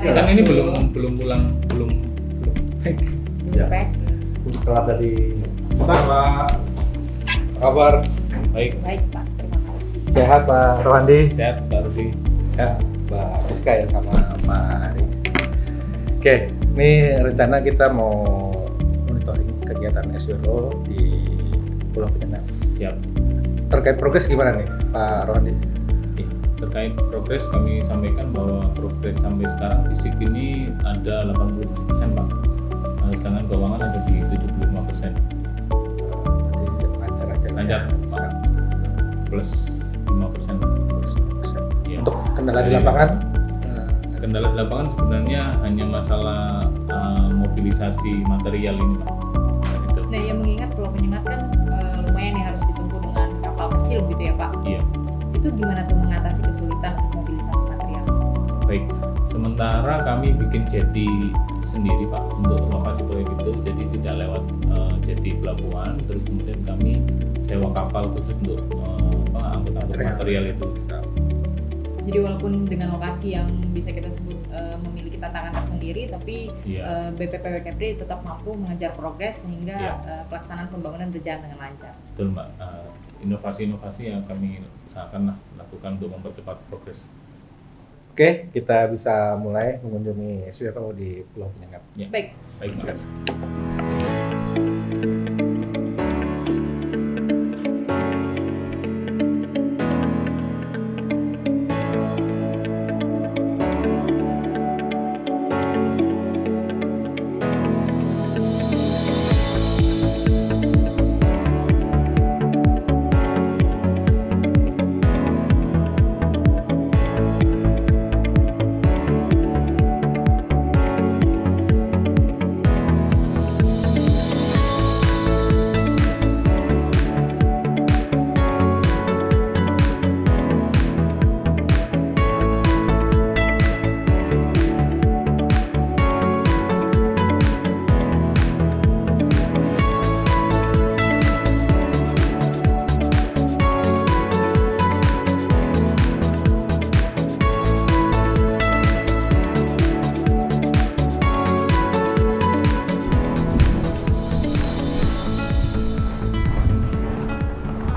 Kan ini belum pulang, belum Ya. Setelah dari Pak, kabar baik. Baik Pak, terima kasih. sehat Pak Rohandi, Sehat Pak Rudi. ya Mbak Rizka ya sama Pak Ari. Oke, ini rencana kita mau monitoring kegiatan SWO di Pulau Penyengat. Siap. Terkait progres gimana nih Pak Rohandi? Terkait progres kami sampaikan bahwa progres sampai sekarang fisik ini ada 87% Pak. Sedangkan keuangan ada di 75%. Lancar aja. Lancar Pak. Plus 5%. Ya. Untuk kendala di lapangan? Kendala di lapangan sebenarnya hanya masalah mobilisasi material ini Pak. Itu. Nah, yang mengingat Pulau Penyengat kan lumayan yang harus ditempuh dengan kapal kecil gitu ya Pak. Iya. Itu gimana tuh mengatasi kesulitan untuk mobilisasi material? Baik, sementara kami bikin jeti sendiri Pak untuk lokasi proyek itu, jadi tidak lewat jeti pelabuhan, terus kemudian kami sewa kapal khusus untuk angkut material itu. Jadi walaupun dengan lokasi yang bisa kita sebut memiliki tantangan tersendiri, tapi Iya. BPPW Kepri tetap mampu mengejar progres sehingga Iya. pelaksanaan pembangunan berjalan dengan lancar. Betul Mbak, inovasi-inovasi yang kami usahakan lakukan untuk mempercepat progres. Oke, kita bisa mulai mengunjungi SWO di Pulau Penyengat. Ya. Baik. Baik Mbak.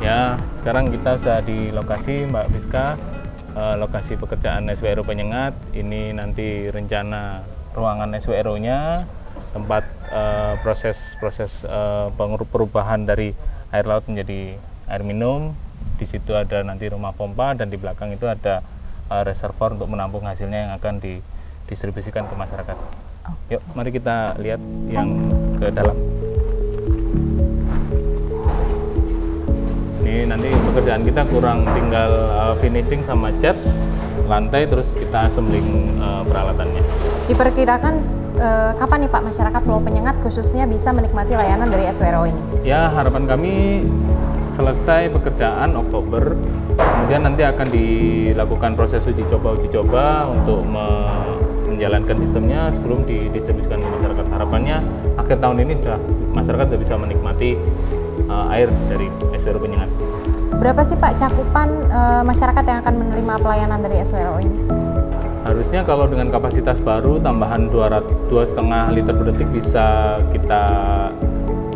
Ya, sekarang kita sudah di lokasi Mbak Fiska, lokasi pekerjaan SWRO Penyengat. Ini nanti rencana ruangan SWRO-nya, tempat proses perubahan dari air laut menjadi air minum. Di situ ada nanti rumah pompa dan di belakang itu ada reservoir untuk menampung hasilnya yang akan didistribusikan ke masyarakat. Yuk, mari kita lihat yang ke dalam. Ini nanti pekerjaan kita kurang tinggal finishing sama cat lantai, terus kita assembling peralatannya. Diperkirakan kapan nih Pak masyarakat Pulau Penyengat khususnya bisa menikmati layanan dari SWRO ini? Ya, harapan kami selesai pekerjaan Oktober, kemudian nanti akan dilakukan proses uji coba untuk menjalankan sistemnya sebelum didistribusikan ke masyarakat. Harapannya akhir tahun ini sudah masyarakat sudah bisa menikmati air dari SWRO Penyengat. Berapa sih Pak cakupan masyarakat yang akan menerima pelayanan dari SWRO ini? Harusnya kalau dengan kapasitas baru tambahan 2,5 liter per detik bisa kita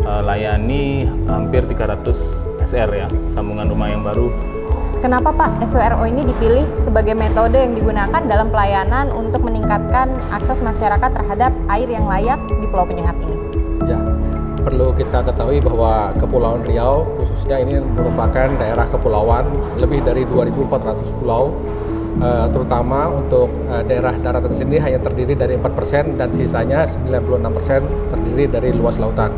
layani hampir 300 SR ya, sambungan rumah yang baru. Kenapa Pak SWRO ini dipilih sebagai metode yang digunakan dalam pelayanan untuk meningkatkan akses masyarakat terhadap air yang layak di Pulau Penyengat ini? Ya, perlu kita ketahui bahwa Kepulauan Riau khususnya ini merupakan daerah kepulauan lebih dari 2.400 pulau, terutama untuk daerah daratan sendiri hanya terdiri dari 4% dan sisanya 96% terdiri dari luas lautan.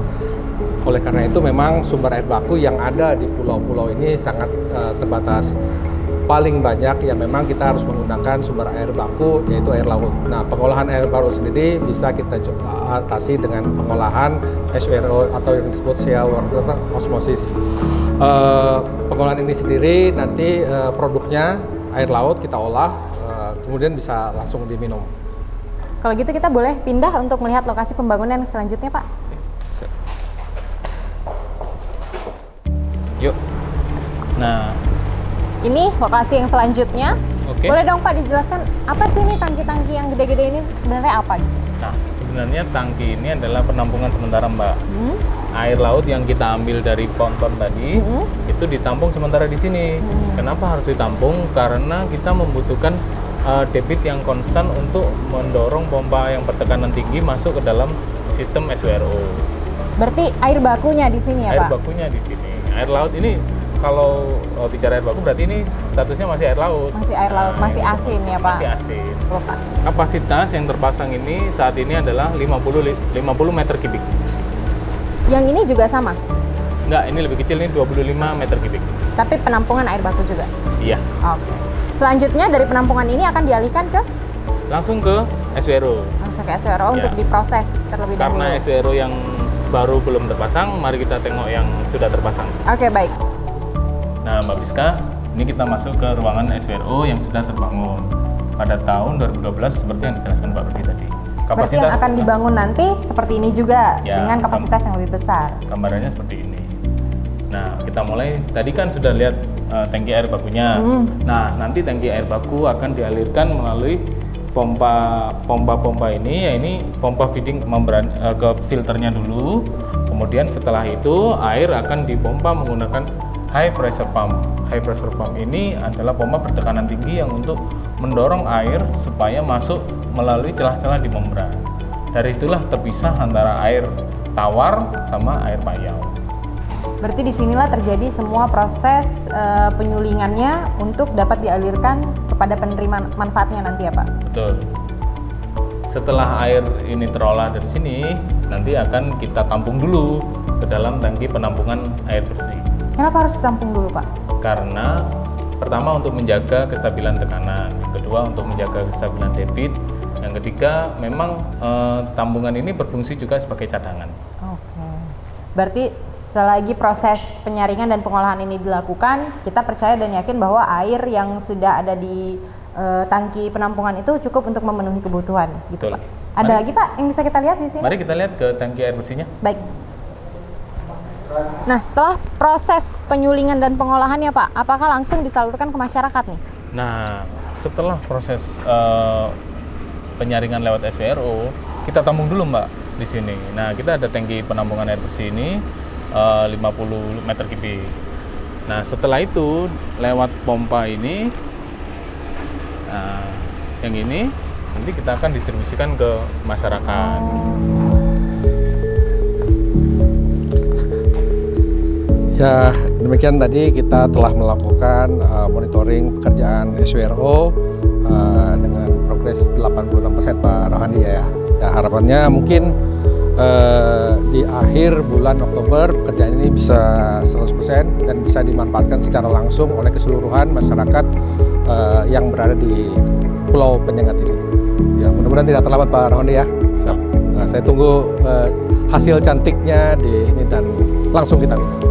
Oleh karena itu memang sumber air baku yang ada di pulau-pulau ini sangat terbatas. Paling banyak yang memang kita harus menggunakan sumber air baku yaitu air laut. Nah, pengolahan air baku sendiri bisa kita coba atasi dengan pengolahan SWRO atau yang disebut seawater osmosis. Pengolahan ini sendiri nanti produknya air laut kita olah, kemudian bisa langsung diminum. Kalau gitu kita boleh pindah untuk melihat lokasi pembangunan selanjutnya Pak? Yuk. Nah, Ini lokasi yang selanjutnya. Oke. Boleh dong Pak dijelaskan apa sih ini tangki-tangki yang gede-gede ini sebenarnya apa gitu? Nah, sebenarnya tangki ini adalah penampungan sementara, Mbak. Hmm? Air laut yang kita ambil dari ponton tadi itu ditampung sementara di sini. Kenapa harus ditampung? Karena kita membutuhkan debit yang konstan untuk mendorong pompa yang bertekanan tinggi masuk ke dalam sistem SWRO. Berarti air bakunya di sini ya Air Pak? bakunya di sini. Air laut ini kalau bicara air baku berarti ini statusnya masih air laut. Masih air laut, masih ini asin ya Pak? Masih asin. Oh, Pak. Kapasitas yang terpasang ini saat ini adalah 50 meter kubik. Yang ini juga sama? Enggak, ini lebih kecil, ini 25 meter kubik. Tapi penampungan air baku juga? Iya. Oke. Selanjutnya dari penampungan ini akan dialihkan ke? Langsung ke SWRO. Langsung ke SWRO Ya. untuk diproses terlebih dahulu. Karena SWRO yang baru belum terpasang, mari kita tengok yang sudah terpasang. Oke, baik. Nah, Mbak Biska, ini kita masuk ke ruangan SWRO yang sudah terbangun pada tahun 2012 seperti yang dijelaskan Pak Rudi tadi. Berarti yang akan dibangun nanti seperti ini juga Ya, dengan kapasitas yang lebih besar. Gambarannya seperti ini. Nah, kita mulai, tadi kan sudah lihat tangki air bakunya. Nah, nanti tangki air baku akan dialirkan melalui pompa ini, ya ini pompa feeding membran ke filternya dulu. Kemudian setelah itu air akan dipompa menggunakan high pressure pump. High pressure pump ini adalah pompa bertekanan tinggi yang untuk mendorong air supaya masuk melalui celah-celah di membran. Dari situlah terpisah antara air tawar sama air payau. Berarti disinilah terjadi semua proses penyulingannya untuk dapat dialirkan kepada penerima manfaatnya nanti ya Pak? Betul. Setelah air ini terolah dari sini, nanti akan kita tampung dulu ke dalam tangki penampungan air bersih. Kenapa harus ditampung dulu Pak? Karena pertama untuk menjaga kestabilan tekanan, yang kedua untuk menjaga kestabilan debit, yang ketiga memang tambungan ini berfungsi juga sebagai cadangan. Oke. Berarti selagi proses penyaringan dan pengolahan ini dilakukan, kita percaya dan yakin bahwa air yang sudah ada di tangki penampungan itu cukup untuk memenuhi kebutuhan, gitu Betul. Pak. Ada lagi Pak yang bisa kita lihat di sini? Mari kita lihat ke tangki air bersihnya. Baik. Nah, setelah proses penyulingan dan pengolahannya Pak, apakah langsung disalurkan ke masyarakat nih? Nah, setelah proses penyaringan lewat SWRO, kita tampung dulu Mbak di sini. Nah, kita ada tangki penampungan air bersih ini 50 meter kubik. Nah, setelah itu lewat pompa ini, nah, yang ini nanti kita akan distribusikan ke masyarakat. Ya, demikian tadi kita telah melakukan monitoring pekerjaan SWRO dengan progres 86% Pak Rohandi ya. Ya, harapannya mungkin di akhir bulan Oktober pekerjaan ini bisa 100% dan bisa dimanfaatkan secara langsung oleh keseluruhan masyarakat yang berada di Pulau Penyengat ini. Ya, mudah-mudahan tidak terlambat Pak Rohandi ya. Siap. Nah, saya tunggu hasil cantiknya di ini dan langsung kita minta.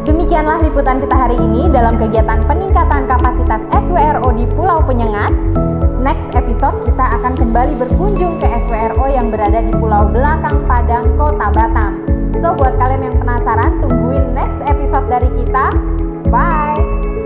Demikianlah liputan kita hari ini dalam kegiatan peningkatan kapasitas SWRO di Pulau Penyengat. Next episode kita akan kembali berkunjung ke SWRO yang berada di Pulau Belakang Padang, Kota Batam. So buat kalian yang penasaran, tungguin next episode dari kita. Bye!